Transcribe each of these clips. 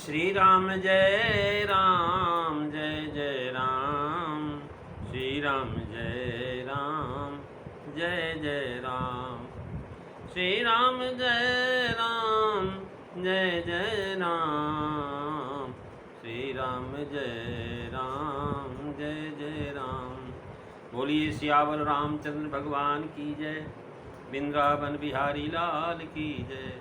श्री राम जय राम जय जय राम। श्री राम जय राम जय जय राम। श्री राम जय राम जय जय राम। श्री राम जय राम जय जय राम। बोलिए सियावर रामचंद्र भगवान की जय। वृंदावन बिहारी लाल की जय।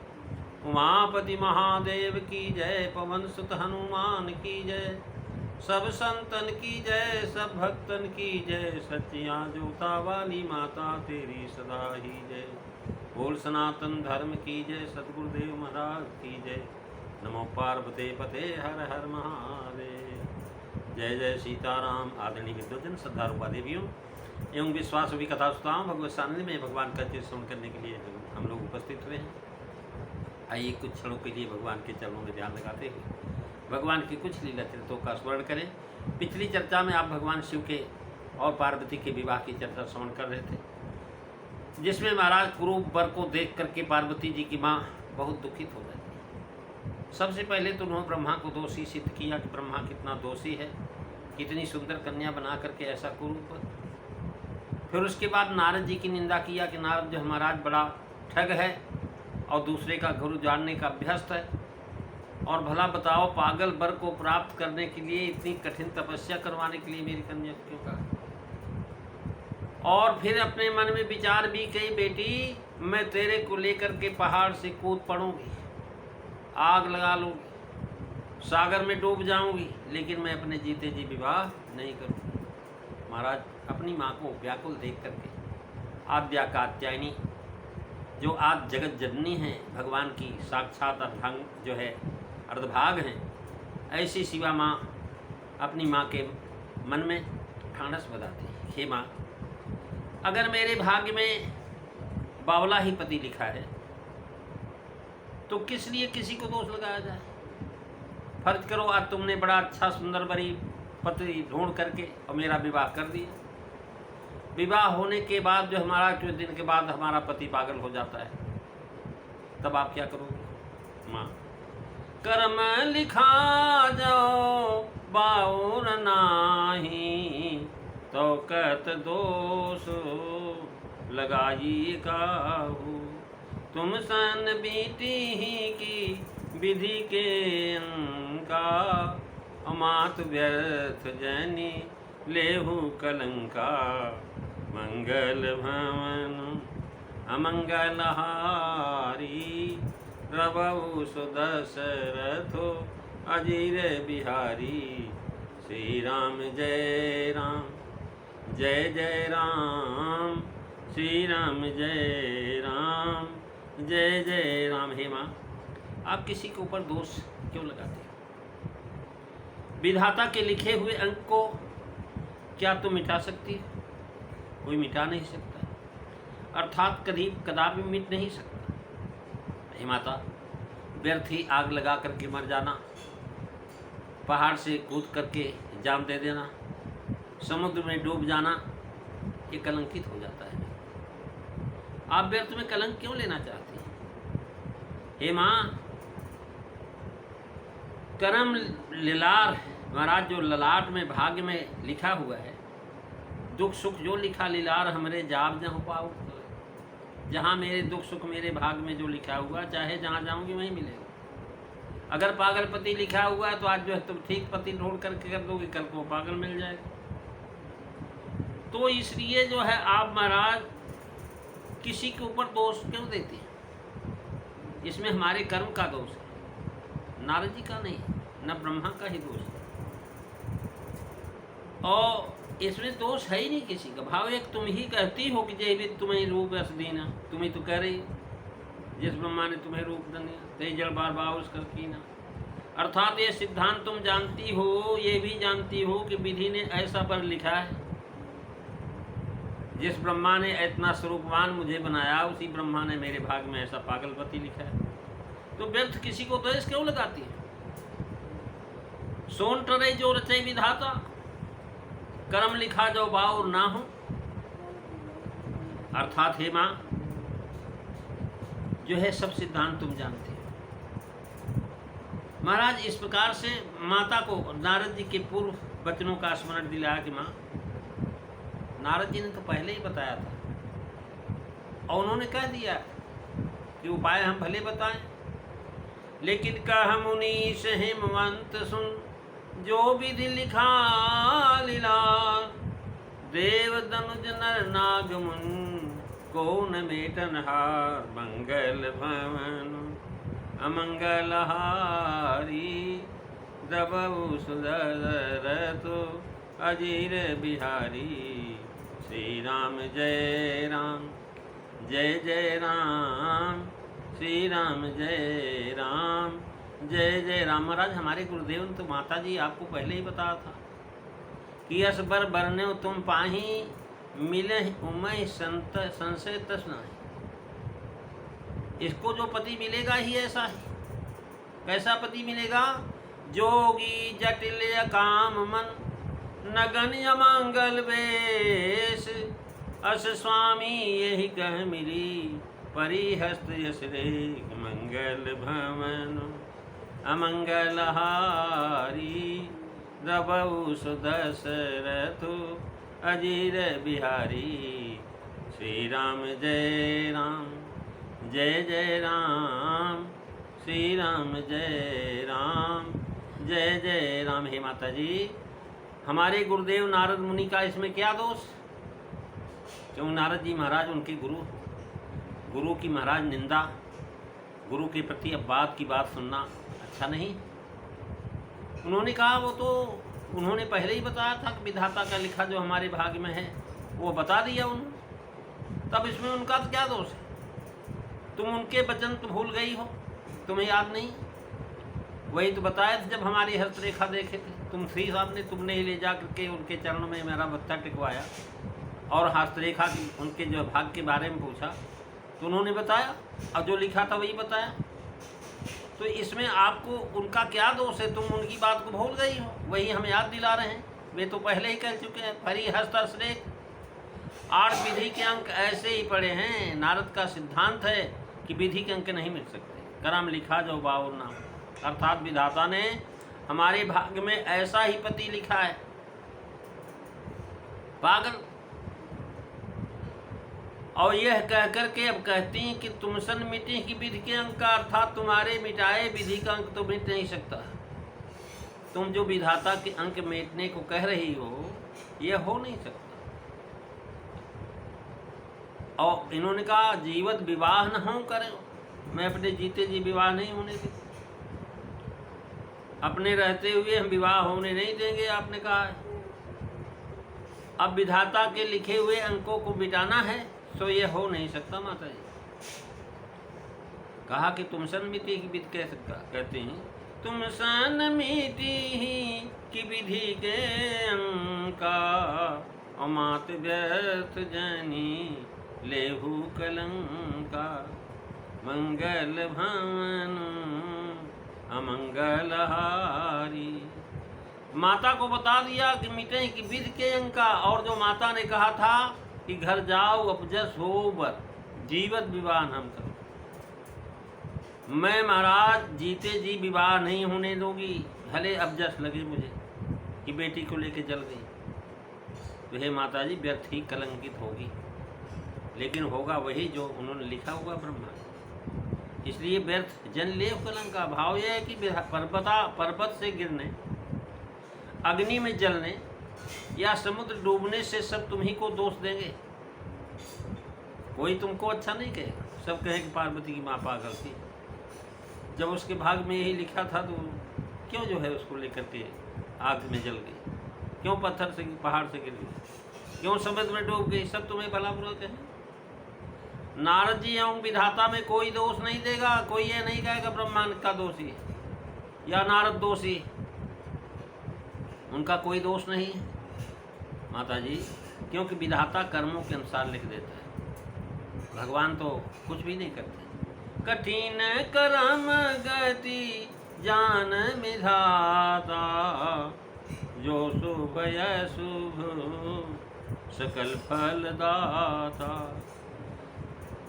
उमापति महादेव की जय। पवन सुत हनुमान की जय। सब संतन की जय, सब भक्तन की जय। सच्चियाँ जोता वाली माता तेरी सदा ही जय। बोल सनातन धर्म की जय। सद्गुरुदेव महाराज की जय। नमो पार्वते पते हर हर महादेव। जय जय सीताराम। आदरणीय विद्वजन, श्रद्धारूपा देवियों एवं विश्वास भी कथा सुताओं, भगवत सानिध्य में भगवान का चिंतन करने के लिए हम लोग उपस्थित हुए हैं। आइए कुछ क्षणों के लिए भगवान के चरणों में ध्यान लगाते हुए भगवान की कुछ लीला चरित्रों का स्मरण करें। पिछली चर्चा में आप भगवान शिव के और पार्वती के विवाह की चर्चा श्रवण कर रहे थे, जिसमें महाराज कुरूप वर को देख करके पार्वती जी की माँ बहुत दुखित हो जाती है। सबसे पहले तो उन्होंने ब्रह्मा को दोषी सिद्ध किया कि ब्रह्मा कितना दोषी है, कितनी सुंदर कन्या बना करके ऐसा कुरूप। फिर उसके बाद नारद जी की निंदा किया कि नारद जो महाराज बड़ा ठग है और दूसरे का गुरु जानने का अभ्यस्त है, और भला बताओ पागल वर को प्राप्त करने के लिए इतनी कठिन तपस्या करवाने के लिए मेरी कन्या क्यों कहा। और फिर अपने मन में विचार भी कही, बेटी मैं तेरे को लेकर के पहाड़ से कूद पड़ूंगी, आग लगा लूँगी, सागर में डूब जाऊंगी, लेकिन मैं अपने जीते जी विवाह नहीं करूँगी। महाराज अपनी माँ को व्याकुल देख करके आद्या कात्यायनी जो आज जगत जननी है, भगवान की साक्षात अर्धांग जो है अर्धभाग हैं, ऐसी शिवा माँ अपनी माँ के मन में ठानस बधाती है। हे माँ, अगर मेरे भाग्य में बावला ही पति लिखा है तो किस लिए किसी को दोष लगाया जाए। फर्ज करो आज तुमने बड़ा अच्छा सुंदर बड़ी पति ढूंढ करके और मेरा विवाह कर दिया। विवाह होने के बाद जो हमारा कुछ दिन के बाद हमारा पति पागल हो जाता है, तब आप क्या करोगे। माँ, कर्म लिखा जाओ बाउर नाही, तो कत दोष लगाई काहू। तुम सन बीती ही की विधि के अंका, अमात व्यर्थ जनी लेहु कलंका। मंगल भवन अमंगल हारी, रवौ सुदशरथो अजीर बिहारी। श्री राम जय राम जय जय राम। श्री राम जय राम जय जय राम। हे माँ, आप किसी के ऊपर दोष क्यों लगाते हो। विधाता के लिखे हुए अंक को क्या तुम मिटा सकती हो। कोई मिटा नहीं सकता, अर्थात कदापि मिट नहीं सकता। हे माता, व्यर्थ ही आग लगा करके मर जाना, पहाड़ से कूद करके जान दे देना, समुद्र में डूब जाना, ये कलंकित हो जाता है। आप व्यर्थ में कलंक क्यों लेना चाहती हैं। हे माँ, कर्म लीलार महाराज जो ललाट में भाग्य में लिखा हुआ है, दुख सुख जो लिखा लीलार हमरे जाब जहाँ पाओ। जहाँ मेरे दुख सुख मेरे भाग में जो लिखा हुआ, चाहे जहाँ जाऊँगी वहीं मिलेगा। अगर पागल पति लिखा हुआ है तो आज जो है तुम ठीक पति ढूंढ करके कर दोगे, कल को पागल मिल जाएगा। तो इसलिए जो है आप महाराज किसी के ऊपर दोष क्यों देते हैं। इसमें हमारे कर्म का दोष है, नारद जी का नहीं, न ब्रह्मा का ही दोष है। और इसमें दोष है ही नहीं किसी का। भाव एक तुम ही कहती हो कि जय भी तुम्हें रूप रस देना, तुम ही तो कह रही हो, जिस ब्रह्मा ने तुम्हें रूप दिया ते जड़ बार बाउस कर कीना। अर्थात ये सिद्धांत तुम जानती हो, ये भी जानती हो कि विधि ने ऐसा पर लिखा है। जिस ब्रह्मा ने इतना स्वरूपवान मुझे बनाया, उसी ब्रह्मा ने मेरे भाग में ऐसा पागलपति लिखा है। तो व्यर्थ किसी को दोष क्यों लगाती है। सोन टरे जो रचे विधाता, कर्म लिखा जो बाउर ना हो। अर्थात हे माँ, जो है सब सिद्धांत तुम जानते हो। महाराज इस प्रकार से माता को नारद जी के पूर्व वचनों का स्मरण दिलाया कि माँ, नारद जी ने तो पहले ही बताया था और उन्होंने कह दिया कि उपाय हम भले बताएं, लेकिन कह मुनीश हिमवंत सुन, जो विधि लिखा लीला, देव दनुज नर नाग मुन, को न मेटन हार, मंगल भवन अमंगल हारी, दबऊ सुदरतो अजीर बिहारी। श्री राम जय राम, जय जय राम, श्री राम जय राम, जय जय राम। महाराज हमारे गुरुदेव ने तो माता जी आपको पहले ही बताया था कि असबर बरने तुम पाही, मिले उमय संत संशय तस नाही। इसको जो पति मिलेगा ही ऐसा है। कैसा पति मिलेगा? जोगी जटिल काम मन, नगन अमंगल वेश, अस स्वामी यही कह मिली, परिहस्त यश रे, मंगल भवन अमंगल हारी, दबऊ सुदशरथु अजीर बिहारी। श्री राम जय राम, जय जय राम, श्री राम जय राम, जय जय राम। हे माता जी, हमारे गुरुदेव नारद मुनि का इसमें क्या दोष? क्यों नारद जी महाराज उनके गुरु की महाराज निंदा, गुरु के प्रति अब बात की बात सुनना अच्छा नहीं। उन्होंने कहा वो तो उन्होंने पहले ही बताया था कि विधाता का लिखा जो हमारे भाग्य में है वो बता दिया उन्होंने, तब इसमें उनका तो क्या दोष है? तुम उनके वचन तो भूल गई हो, तुम्हें याद नहीं? वही तो बताया था जब हमारी हस्तरेखा देखे थे तुम श्री साहब ने, तुमने ही ले जा करके उनके चरणों में मेरा बत्ता टिकवाया और हस्तरेखा की उनके जो भाग्य के बारे में पूछा तो उन्होंने बताया और जो लिखा था वही बताया। तो इसमें आपको उनका क्या दोष है? तुम उनकी बात को भूल गई हो, वही हम याद दिला रहे हैं। वे तो पहले ही कह चुके हैं, फरी हस्तरेख 8 विधि के अंक ऐसे ही पड़े हैं। नारद का सिद्धांत है कि विधि के अंक नहीं मिल सकते, कर्म लिखा जो 52 नाम, अर्थात विधाता ने हमारे भाग्य में ऐसा ही पति लिखा है। पागल। और यह कह करके अब कहती हैं कि तुमसन मिटे की विधि के अंक का, अर्थात तुम्हारे मिटाए विधि का अंक तो मिट नहीं सकता। तुम जो विधाता के अंक मिटने को कह रही हो यह हो नहीं सकता। और इन्होंने कहा जीवत विवाह न हो करे, मैं अपने जीते जी विवाह नहीं होने देती, अपने रहते हुए हम विवाह होने नहीं देंगे, आपने कहा है। अब विधाता के लिखे हुए अंकों को मिटाना है तो ये हो नहीं सकता माता जी। कहा कि तुम सन मिति की विधि कह सकता, कहते हैं तुम सन मिति की विधि के अंका, अमात व्यर्थ जनी लेहू कलंका, मंगल भवन अमंगल हारी। माता को बता दिया कि मिटे की विधि के अंका, और जो माता ने कहा था कि घर जाओ अपजस हो बर, जीवत विवाह हम करो, मैं महाराज जीते जी विवाह नहीं होने दूंगी, भले अपजस लगे मुझे कि बेटी को लेके जल गई। तो हे माता जी व्यर्थ ही कलंकित होगी, लेकिन होगा वही जो उन्होंने लिखा हुआ ब्रह्मा। इसलिए व्यर्थ जन लेव कलंक का भाव यह है कि पर्वत से गिरने, अग्नि में जलने या समुद्र डूबने से सब तुम्ही को दोष देंगे, कोई तुमको अच्छा नहीं कहेगा। सब कहे कि पार्वती की माँ पागल थी, जब उसके भाग में यही लिखा था तो क्यों जो है उसको लेकर के आग में जल गई, क्यों पत्थर से पहाड़ से गिर गई, क्यों समुद्र में डूब गई, सब तुम्हें भला बुरा कहें। नारद जी एवं विधाता में कोई दोष नहीं देगा, कोई ये नहीं कहेगा ब्रह्मांड का दोषी या नारद दोषी, उनका कोई दोष नहीं है माता जी, क्योंकि विधाता कर्मों के अनुसार लिख देता है, भगवान तो कुछ भी नहीं करते। कठिन कर्म गति जान विधाता, जो शुभ शुभ सकल फल दाता,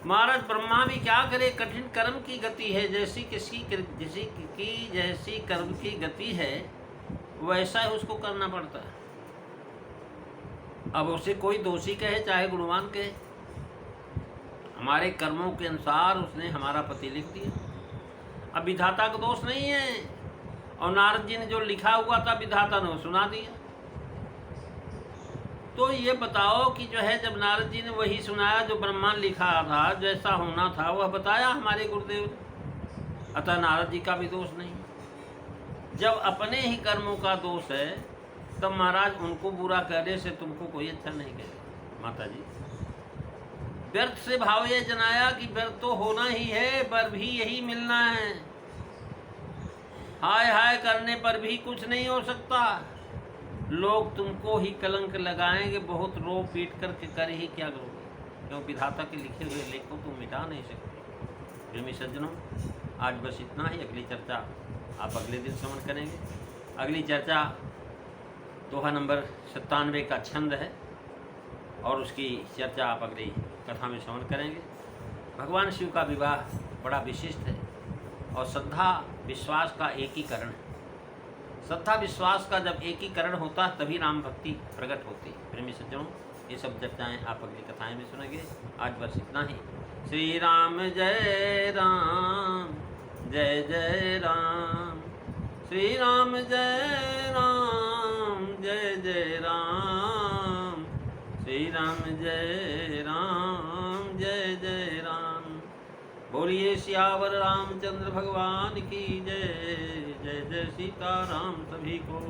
महाराज ब्रह्मा भी क्या करे, कठिन कर्म की गति है, जैसी कर्म की गति है वैसा ही उसको करना पड़ता है। अब उसे कोई दोषी कहे चाहे गुणवान कहे, हमारे कर्मों के अनुसार उसने हमारा पति लिख दिया। अब विधाता का दोष नहीं है, और नारद जी ने जो लिखा हुआ था विधाता ने सुना दिया। तो ये बताओ कि जो है जब नारद जी ने वही सुनाया जो ब्रह्मांड लिखा था, जैसा होना था वह बताया हमारे गुरुदेव ने, अतः नारद जी का भी दोष नहीं। जब अपने ही कर्मों का दोष है तब महाराज उनको बुरा कहने से तुमको कोई अच्छा नहीं कहेगा। माता जी व्यर्थ से भाव ये जनाया कि व्यर्थ तो होना ही है, पर भी यही मिलना है, हाय हाय करने पर भी कुछ नहीं हो सकता, लोग तुमको ही कलंक लगाएंगे, बहुत रो पीट करके कर ही क्या करोगे, क्यों विधाता के लिखे हुए लेख को तुम मिटा नहीं सकते। प्रेमी सज्जनों, आज बस इतना ही। अगली चर्चा आप अगले दिन श्रवण करेंगे। अगली चर्चा दोहा नंबर 97 का छंद है, और उसकी चर्चा आप अगली कथा में श्रवण करेंगे। भगवान शिव का विवाह बड़ा विशिष्ट है, और श्रद्धा विश्वास का एकीकरण है। श्रद्धा विश्वास का जब एकीकरण होता है तभी राम भक्ति प्रकट होती है। प्रेमी सज्जनों, ये सब चर्चाएँ आप अगली कथाएं में सुनेंगे। आज बस इतना ही। श्री राम जय राम, जय जय राम, श्री राम जय राम, जय जय राम, श्री राम जय राम, जय जय राम। बोलिए सियावर रामचंद्र भगवान की जय, जय जय सीताराम सभी को।